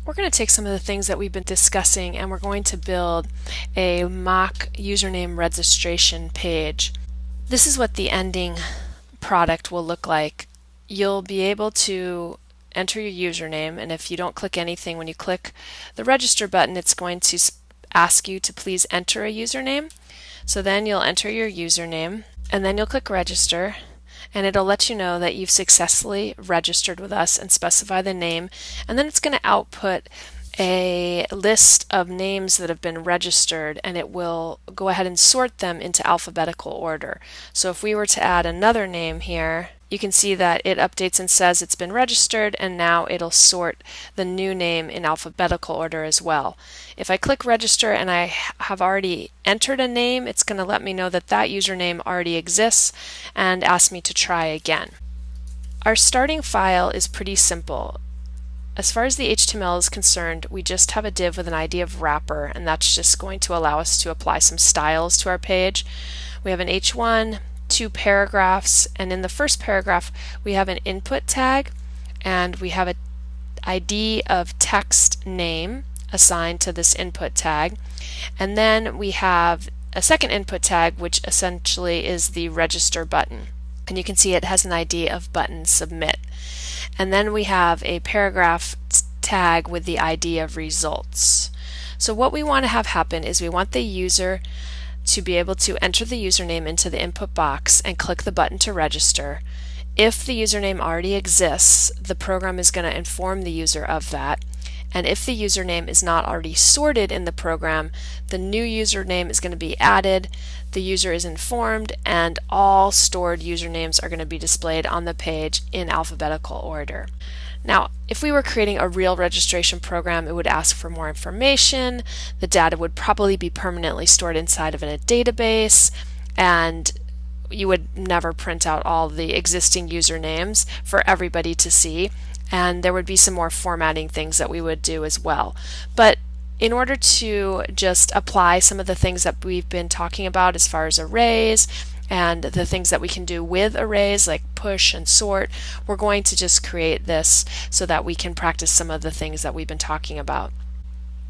We're going to take some of the things that we've been discussing and we're going to build a mock username registration page. This is what the ending product will look like. You'll be able to enter your username, and if you don't click anything, when you click the register button, it's going to ask you to please enter a username. So then you'll enter your username and then you'll click register, and it'll let you know that you've successfully registered with us and specify the name, and then it's going to output a list of names that have been registered, and it will go ahead and sort them into alphabetical order. So if we were to add another name here, you can see that it updates and says it's been registered, and now it'll sort the new name in alphabetical order as well. If I click register and I have already entered a name, it's going to let me know that that username already exists and ask me to try again. Our starting file is pretty simple. As far as the HTML is concerned, we just have a div with an ID of wrapper, and that's just going to allow us to apply some styles to our page. We have an H1, 2 paragraphs, and in the first paragraph we have an input tag, and we have an ID of text name assigned to this input tag, and then we have a second input tag which essentially is the register button, and you can see it has an ID of button submit. And then we have a paragraph tag with the ID of results. So what we want to have happen is we want the user to be able to enter the username into the input box and click the button to register. If the username already exists, the program is going to inform the user of that. And if the username is not already sorted in the program, the new username is going to be added, the user is informed, and all stored usernames are going to be displayed on the page in alphabetical order. Now, if we were creating a real registration program, it would ask for more information. The data would probably be permanently stored inside of a database, and you would never print out all the existing usernames for everybody to see, and there would be some more formatting things that we would do as well. But in order to just apply some of the things that we've been talking about as far as arrays and the things that we can do with arrays like push and sort, we're going to just create this so that we can practice some of the things that we've been talking about.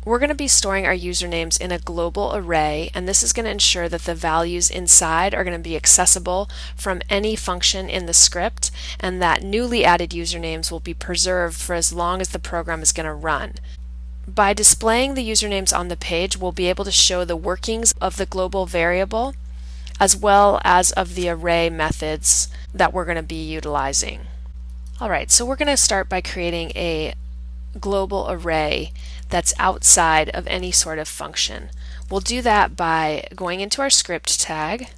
We're going to be storing our usernames in a global array, and this is going to ensure that the values inside are going to be accessible from any function in the script, and that newly added usernames will be preserved for as long as the program is going to run. By displaying the usernames on the page, we'll be able to show the workings of the global variable as well as of the array methods that we're going to be utilizing. Alright, so we're going to start by creating a global array that's outside of any sort of function. We'll do that by going into our script tag,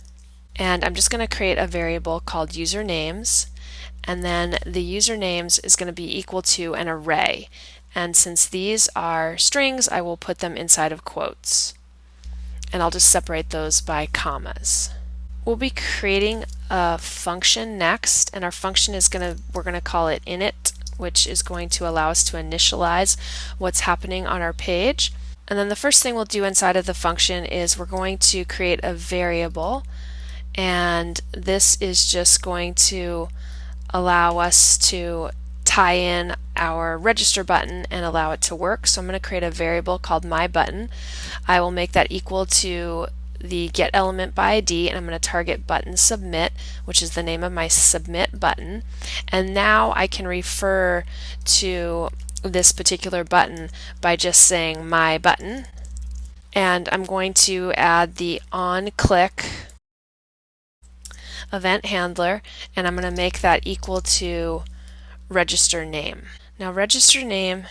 and I'm just going to create a variable called usernames, and then the usernames is going to be equal to an array, and since these are strings, I will put them inside of quotes, and I'll just separate those by commas. We'll be creating a function next, and our function is we're going to call it init, which is going to allow us to initialize what's happening on our page. And then the first thing we'll do inside of the function is we're going to create a variable, and this is just going to allow us to tie in our register button and allow it to work. So I'm going to create a variable called myButton. I will make that equal to the get element by ID, and I'm going to target button submit, which is the name of my submit button. And now I can refer to this particular button by just saying my button, and I'm going to add the onClick event handler, and I'm going to make that equal to register name. Now register name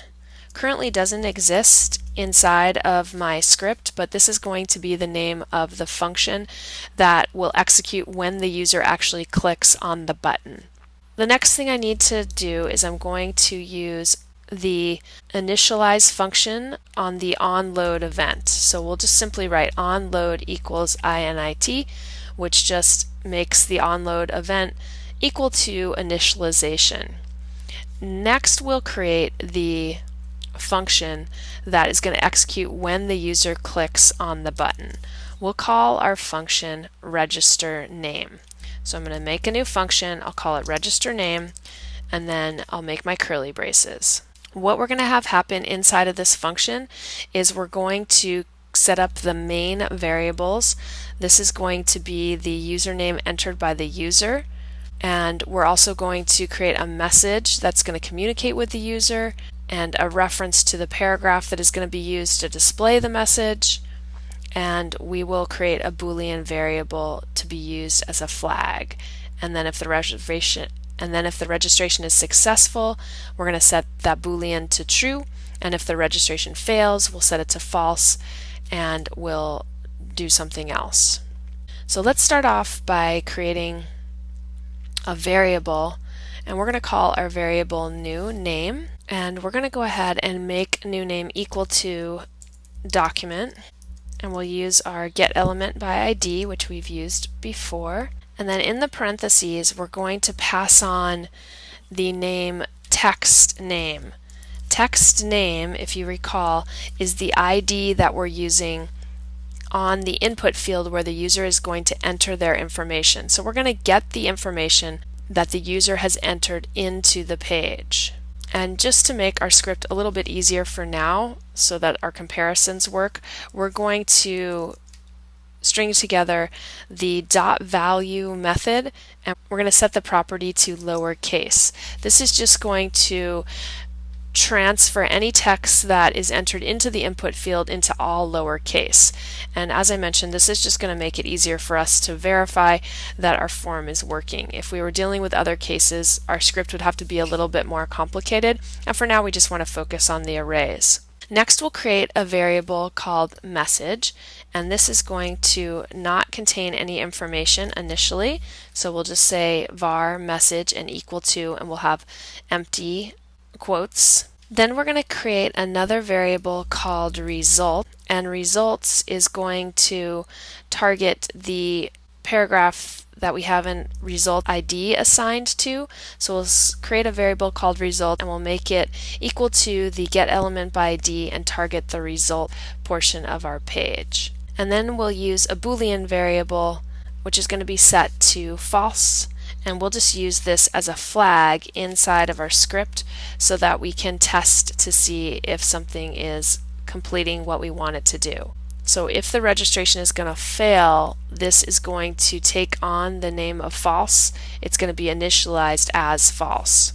currently doesn't exist inside of my script, but this is going to be the name of the function that will execute when the user actually clicks on the button. The next thing I need to do is I'm going to use the initialize function on the onload event. So we'll just simply write onload equals init, which just makes the onload event equal to initialization. Next we'll create the function that is going to execute when the user clicks on the button. We'll call our function register name. So I'm going to make a new function, I'll call it register name, and then I'll make my curly braces. What we're going to have happen inside of this function is we're going to set up the main variables. This is going to be the username entered by the user, and we're also going to create a message that's going to communicate with the user and a reference to the paragraph that is going to be used to display the message, and we will create a Boolean variable to be used as a flag. And then if the registration is successful, we're going to set that Boolean to true, and if the registration fails, we'll set it to false and we'll do something else. So let's start off by creating a variable, and we're going to call our variable new name, and we're going to go ahead and make new name equal to document, and we'll use our get element by ID, which we've used before. And then in the parentheses, we're going to pass on the name text name. Text name, if you recall, is the ID that we're using on the input field where the user is going to enter their information. So we're going to get the information that the user has entered into the page. And just to make our script a little bit easier for now, so that our comparisons work, we're going to string together the .value method, and we're going to set the property to lowercase. This is just going to transfer any text that is entered into the input field into all lowercase. And as I mentioned, this is just going to make it easier for us to verify that our form is working. If we were dealing with other cases, our script would have to be a little bit more complicated, and for now we just want to focus on the arrays. Next, we'll create a variable called message, and this is going to not contain any information initially, so we'll just say var message and equal to, and we'll have empty quotes. Then we're going to create another variable called result, and results is going to target the paragraph that we have in result ID assigned to. So we'll create a variable called result, and we'll make it equal to the get element by ID and target the result portion of our page. And then we'll use a Boolean variable, which is going to be set to false, and we'll just use this as a flag inside of our script so that we can test to see if something is completing what we want it to do. So if the registration is going to fail, this is going to take on the name of false. It's going to be initialized as false.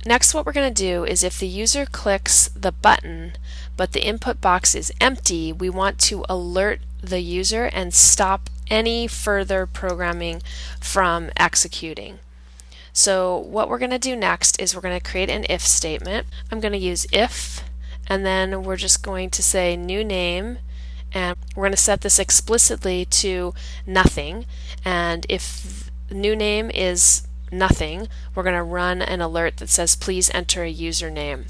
Next, what we're going to do is if the user clicks the button but the input box is empty, we want to alert the user and stop any further programming from executing. So what we're going to do next is we're going to create an if statement. I'm going to use if, and then we're just going to say new name, and we're going to set this explicitly to nothing, and if new name is nothing, we're going to run an alert that says please enter a username,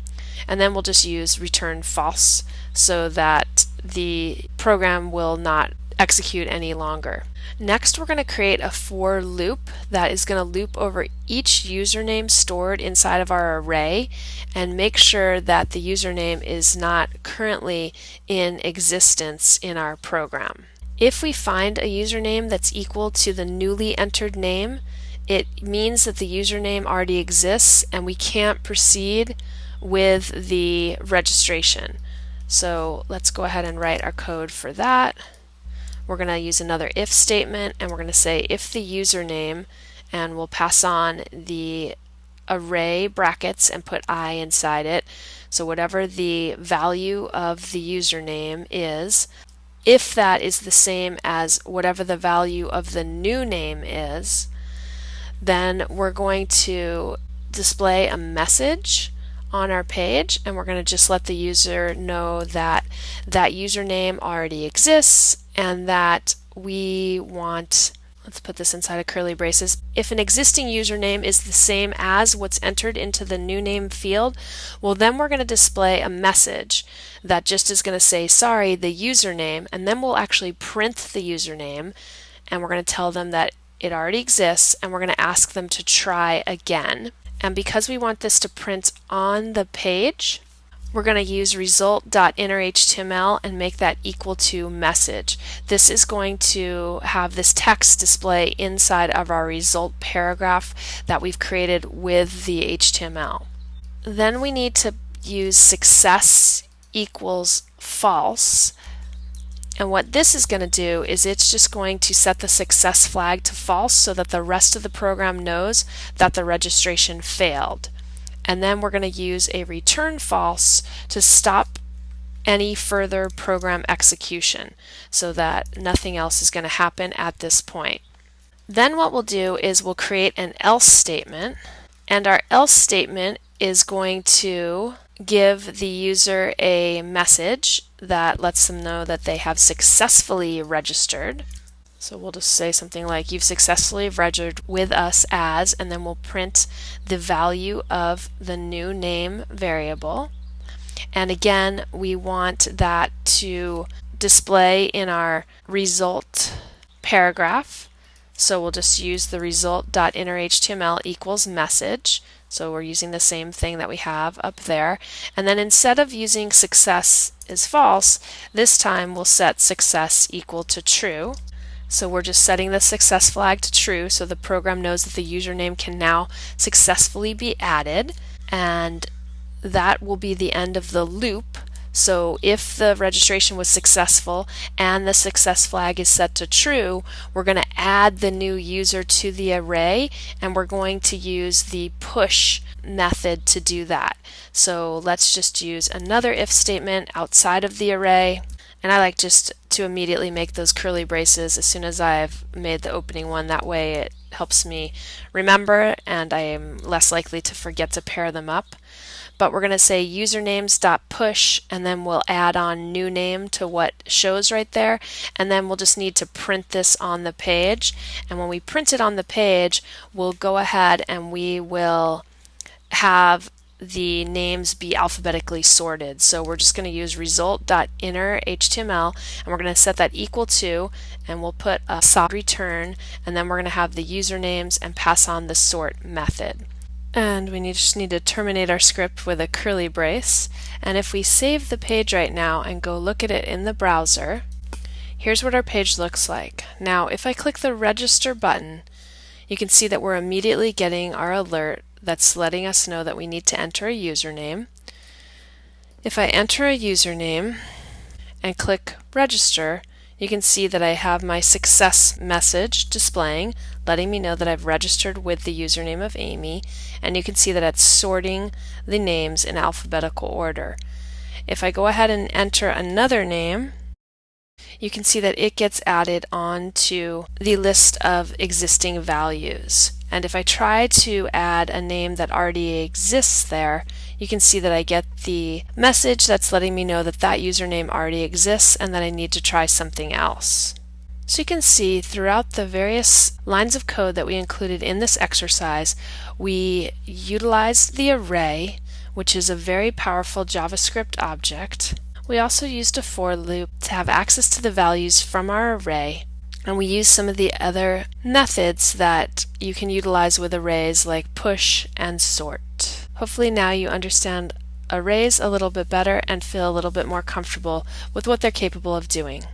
and then we'll just use return false so that the program will not execute any longer. Next, we're going to create a for loop that is going to loop over each username stored inside of our array and make sure that the username is not currently in existence in our program. If we find a username that's equal to the newly entered name, it means that the username already exists and we can't proceed with the registration. So let's go ahead and write our code for that. We're going to use another if statement, and we're going to say if the username, and we'll pass on the array brackets and put I inside it. So whatever the value of the username is, if that is the same as whatever the value of the new name is, then we're going to display a message on our page, and we're going to just let the user know that that username already exists and that we want, let's put this inside of curly braces, if an existing username is the same as what's entered into the new name field, well then we're going to display a message that just is going to say sorry, the username, and then we'll actually print the username, and we're going to tell them that it already exists, and we're going to ask them to try again. And because we want this to print on the page, we're going to use result.innerHTML and make that equal to message. This is going to have this text display inside of our result paragraph that we've created with the HTML. Then we need to use success equals false. And what this is going to do is it's just going to set the success flag to false so that the rest of the program knows that the registration failed. And then we're going to use a return false to stop any further program execution so that nothing else is going to happen at this point. Then what we'll do is we'll create an else statement, and our else statement is going to give the user a message that lets them know that they have successfully registered. So we'll just say something like, you've successfully registered with us as, and then we'll print the value of the new name variable. And again, we want that to display in our result paragraph. So we'll just use the result.innerHTML equals message. So we're using the same thing that we have up there. And then instead of using success is false, this time we'll set success equal to true. So we're just setting the success flag to true so the program knows that the username can now successfully be added. And that will be the end of the loop. So if the registration was successful and the success flag is set to true, we're going to add the new user to the array, and we're going to use the push method to do that. So let's just use another if statement outside of the array. And I like just to immediately make those curly braces as soon as I've made the opening one. That way it helps me remember and I am less likely to forget to pair them up. But we're going to say usernames.push, and then we'll add on new name to what shows right there, and then we'll just need to print this on the page. And when we print it on the page, we'll go ahead and we will have the names be alphabetically sorted. So we're just going to use result.innerHTML, and we're going to set that equal to, and we'll put a soft return, and then we're going to have the usernames and pass on the sort method. And we just need to terminate our script with a curly brace. And if we save the page right now and go look at it in the browser, here's what our page looks like. Now if I click the register button, you can see that we're immediately getting our alert that's letting us know that we need to enter a username. If I enter a username and click register, you can see that I have my success message displaying, letting me know that I've registered with the username of Amy, and you can see that it's sorting the names in alphabetical order. If I go ahead and enter another name, you can see that it gets added onto the list of existing values. And if I try to add a name that already exists there, you can see that I get the message that's letting me know that that username already exists and that I need to try something else. So you can see throughout the various lines of code that we included in this exercise, we utilized the array, which is a very powerful JavaScript object. We also used a for loop to have access to the values from our array, and we used some of the other methods that you can utilize with arrays like push and sort. Hopefully now you understand arrays a little bit better and feel a little bit more comfortable with what they're capable of doing.